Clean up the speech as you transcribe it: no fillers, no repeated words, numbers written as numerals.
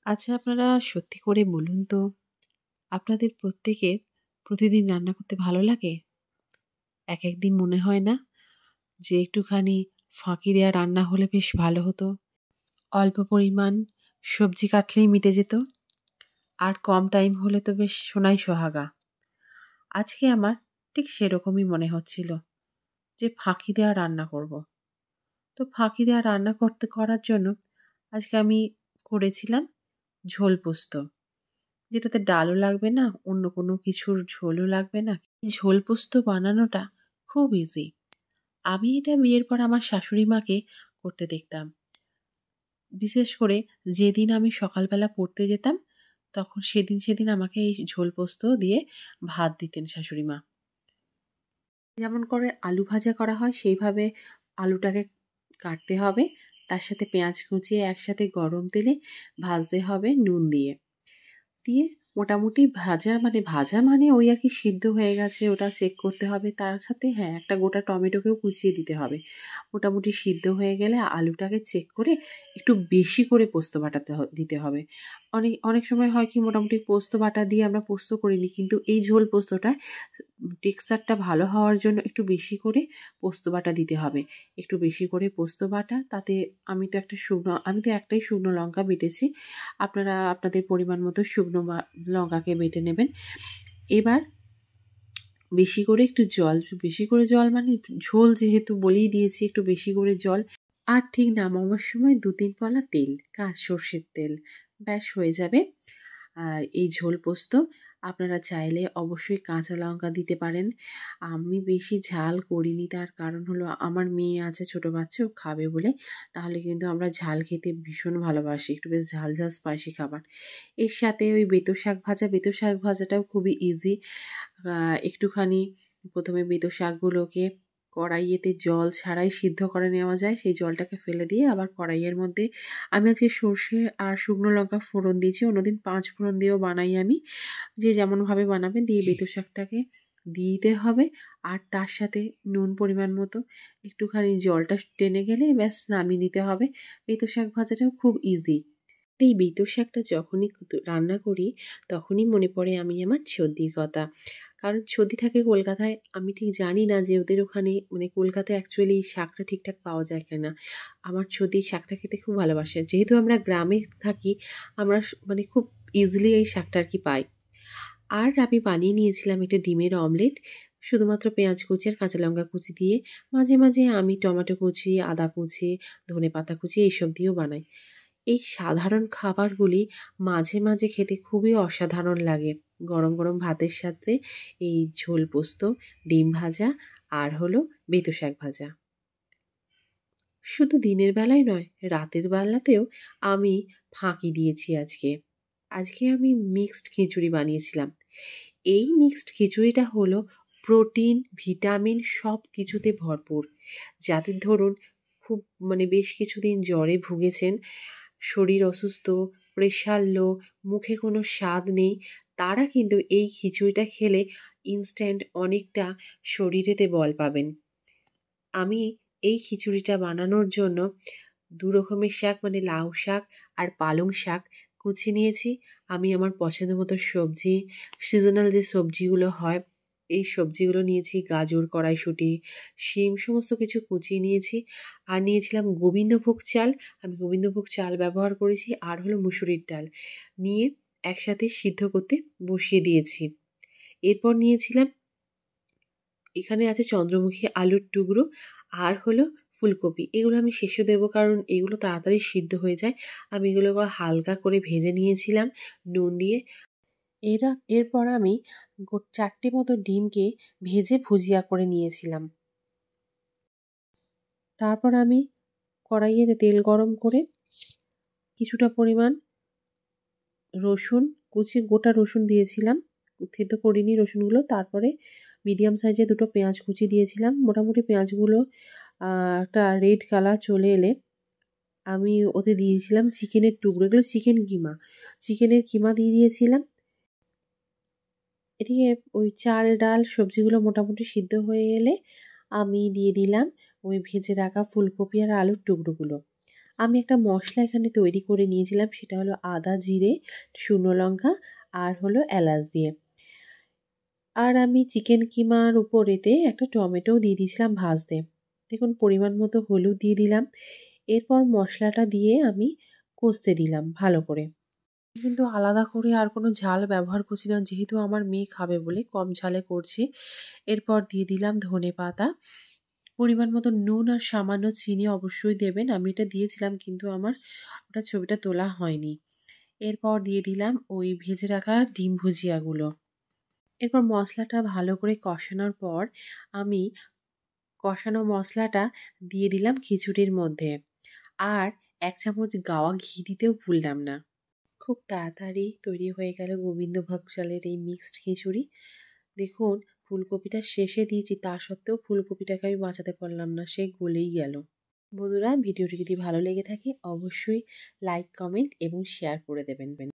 আচ্ছা, আপনারা সত্যি করে বলুন তো, আপনাদের প্রত্যেকের প্রতিদিন রান্না করতে ভালো লাগে? একেক দিন মনে হয় না যে একটুখানি ফাঁকি দেওয়া রান্না হলে বেশ ভালো হতো। অল্প পরিমাণ সবজি কাটলেই মিটে যেত। আর কম টাইম হলে তো বেশ সোনাই সোহাগা। আজকে আমার ঠিক সেরকমই মনে হচ্ছিল যে ফাঁকি দেওয়া রান্না করব। তো ফাঁকি দেওয়া রান্না করার জন্য আজকে আমি করেছিলাম ঝোল পোস্ত। যেটাতে ডালও লাগবে না, অন্য কোনো কিছুর ঝোলও লাগবে না। এই ঝোল পোস্ত বানানোটা খুব ইজি। আমি এটা বিয়ের পর আমার শাশুড়ি মাকে করতে দেখতাম। বিশেষ করে যেদিন আমি সকালবেলা পড়তে যেতাম, তখন সেদিন আমাকে এই ঝোল পোস্ত দিয়ে ভাত দিতেন শাশুড়ি মা। যেমন করে আলু ভাজা করা হয় সেইভাবে আলুটাকে কাটতে হবে। তার সাথে পেঁয়াজ কুচিয়ে একসাথে গরম তেলে ভাজতে হবে নুন দিয়ে। দিয়ে মোটামুটি ভাজা মানে ওই আর কি সিদ্ধ হয়ে গেছে ওটা চেক করতে হবে। তার সাথে হ্যাঁ, একটা গোটা টমেটোকেও কুচিয়ে দিতে হবে। মোটামুটি সিদ্ধ হয়ে গেলে আলুটাকে চেক করে একটু বেশি করে পোস্ত বাটাতে দিতে হবে। অনেক অনেক সময় হয় কি মোটামুটি পোস্ত বাটা দিয়ে আমরা পোস্ত করিনি। কিন্তু এই ঝোল পোস্তটা টেক্সচারটা ভালো হওয়ার জন্য একটু বেশি করে পোস্ত বাটা দিতে হবে। একটু বেশি করে পোস্ত বাটা তাতে আমি তো একটাই শুকনো লঙ্কা বেটেছি। আপনারা আপনাদের পরিমাণ মতো শুকনো লঙ্কাকে বেটে নেবেন। এবার বেশি করে জল মানে ঝোল যেহেতু বলেই দিয়েছি একটু বেশি করে জল। আর ঠিক নামাবার সময় ২-৩ পালা তেল, সর্ষের তেল। ব্যাস হয়ে যাবে এই ঝোল পোস্ত। আপনারা চাইলে অবশ্যই কাঁচা লঙ্কা দিতে পারেন। আমি বেশি ঝাল করিনি, তার কারণ হলো আমার মেয়ে আছে, ছোট বাচ্চা, ও খাবে বলে। নাহলে কিন্তু আমরা ঝাল খেতে ভীষণ ভালোবাসি, একটু বেশ ঝাল স্পাইসি খাবার। এর সাথে ওই বেতো শাক ভাজাটাও খুবই ইজি। একটুখানি প্রথমে বেতো শাকগুলোকে কড়াইয়েতে জল ছাড়াই সিদ্ধ করে নেওয়া যায়। সেই জলটাকে ফেলে দিয়ে আবার কড়াইয়ের মধ্যে আমি আজকে সর্ষে আর শুকনো লঙ্কা ফোড়ন দিয়েছি। অন্যদিন ৫ ফোড়ন দিয়েও বানাই আমি। যে যেমনভাবে বানাবেন দিয়ে বেতো শাকটাকে দিতে হবে। আর তার সাথে নুন পরিমাণ মতো, একটুখানি জলটা টেনে গেলেই ব্যাস নামিয়ে নিতে হবে। বেতো শাক ভাজাটাও খুব ইজি। এই বেতো শাকটা যখনই রান্না করি তখনই মনে পড়ে আমি আমার ছদ্দির কথা। কারণ ছদ্দি থাকে কলকাতায়। আমি ঠিক জানি না যে ওদের ওখানে মানে কলকাতায় অ্যাকচুয়ালি এই শাকটা ঠিকঠাক পাওয়া যায় কিনা। আমার ছদ্দি শাকটা খেতে খুব ভালোবাসে। যেহেতু আমরা গ্রামে থাকি, আমরা মানে খুব ইজিলি এই শাকটা আর কি পাই। আর আমি বানিয়ে নিয়েছিলাম একটা ডিমের অমলেট। শুধুমাত্র পেঁয়াজ কুচি আর কাঁচা লঙ্কা কুচি দিয়ে। মাঝে আমি টমেটো কুচি, আদা কুচি, ধনেপাতা কুচি এইসব দিয়েও বানাই। এই সাধারণ খাবারগুলি মাঝে খেতে খুবই অসাধারণ লাগে। গরম ভাতের সাথে এই ঝোল পোস্ত, ডিম ভাজা আর হলো বেতো শাক ভাজা। শুধু দিনের বেলায় নয়, রাতের বেলাতেও আমি ফাঁকি দিয়েছি আজকে। আজকে আমি মিক্সড খিচুড়ি বানিয়েছিলাম। এই মিক্সড খিচুড়িটা হলো প্রোটিন, ভিটামিন সব কিছুতে ভরপুর। যাদের ধরুন খুব মানে বেশ কিছুদিন জ্বরে ভুগেছেন, শরীর অসুস্থ, প্রেশার লো, মুখে কোনো স্বাদ নেই, তারা কিন্তু এই খিচুড়িটা খেলে ইনস্ট্যান্ট অনেকটা শরীরেতে বল পাবেন। আমি এই খিচুড়িটা বানানোর জন্য ২ রকমের শাক মানে লাউ শাক আর পালং শাক কুচিয়ে নিয়েছি। আমি আমার পছন্দ মতো সবজি, সিজনাল যে সবজিগুলো হয়, এই সবজিগুলো নিয়েছি। গাজর, কড়াইশুঁটি, শিম সমস্ত কিছু কুচিয়ে নিয়েছি। আর নিয়েছিলাম গোবিন্দভোগ চাল। আমি গোবিন্দভোগ চাল ব্যবহার করেছি। আর হলো মুসুরির ডাল। নিয়ে একসাথে সিদ্ধ করতে বসিয়ে দিয়েছি। এরপর নিয়েছিলাম, এখানে আছে চন্দ্রমুখী আলুর টুকরো আর হলো ফুলকপি। এগুলো আমি শেষে দেবো কারণ এগুলো তাড়াতাড়ি সিদ্ধ হয়ে যায়। আমি এগুলোকে হালকা করে ভেজে নিয়েছিলাম নুন দিয়ে। এরপর আমি ৪টে মতো ডিমকে ভেজে ভুজিয়া করে নিয়েছিলাম। তারপর আমি কড়াইয়ে তেল গরম করে কিছুটা পরিমাণ গোটা রসুন দিয়েছিলাম। থেতো করিনি রসুনগুলো। তারপরে মিডিয়াম সাইজের ২টো পেঁয়াজ কুচি দিয়েছিলাম। মোটামুটি পেঁয়াজগুলো একটা রেড কালার চলে এলে আমি ওতে দিয়েছিলাম চিকেনের টুকরো। এগুলো চিকেনের কিমা দিয়ে দিয়েছিলাম। এদিকে ওই চাল, ডাল, সবজিগুলো মোটামুটি সিদ্ধ হয়ে এলে আমি দিয়ে দিলাম ওই ভেজে রাখা ফুলকপি আর আলুর টুকরোগুলো। আমি একটা মশলা এখানে তৈরি করে নিয়েছিলাম, সেটা হলো আদা, জিরে, শুকনো লঙ্কা আর হলো এলাচ দিয়ে। আর আমি চিকেন কিমার উপরেতে একটা টমেটোও দিয়ে দিয়েছিলাম ভাজতে। দেখুন পরিমাণ মতো হলুদ দিয়ে দিলাম। এরপর মশলাটা দিয়ে আমি কষতে দিলাম ভালো করে। কিন্তু আলাদা করে আর কোনো ঝাল ব্যবহার করছি না, যেহেতু আমার মেয়ে খাবে বলে কম ঝালে করছি। এরপর দিয়ে দিলাম ধনেপাতা, পরিমাণ মতো নুন আর সামান্য চিনি অবশ্যই দেবেন। আমি এটা দিয়েছিলাম কিন্তু আমার ওটা ছবিটা তোলা হয়নি। এরপর দিয়ে দিলাম ওই ভেজে রাখা ডিম ভুজিয়াগুলো। এরপর মশলাটা ভালো করে কষানোর পর আমি কষানো মশলাটা দিয়ে দিলাম খিচুড়ির মধ্যে। আর ১ চামচ গাওয়া ঘি দিতেও ভুললাম না। খুব তাড়াতাড়ি তৈরি হয়ে গেল গোবিন্দভোগ চালের এই মিক্সড খিচুড়ি। দেখুন ফুলকপিটা শেষে দিয়েছি, তা সত্ত্বেও ফুলকপিটাকে আমি বাঁচাতে পারলাম না, সে গলেই গেল। বন্ধুরা ভিডিওটি যদি ভালো লেগে থাকে অবশ্যই লাইক, কমেন্ট এবং শেয়ার করে দেবেন।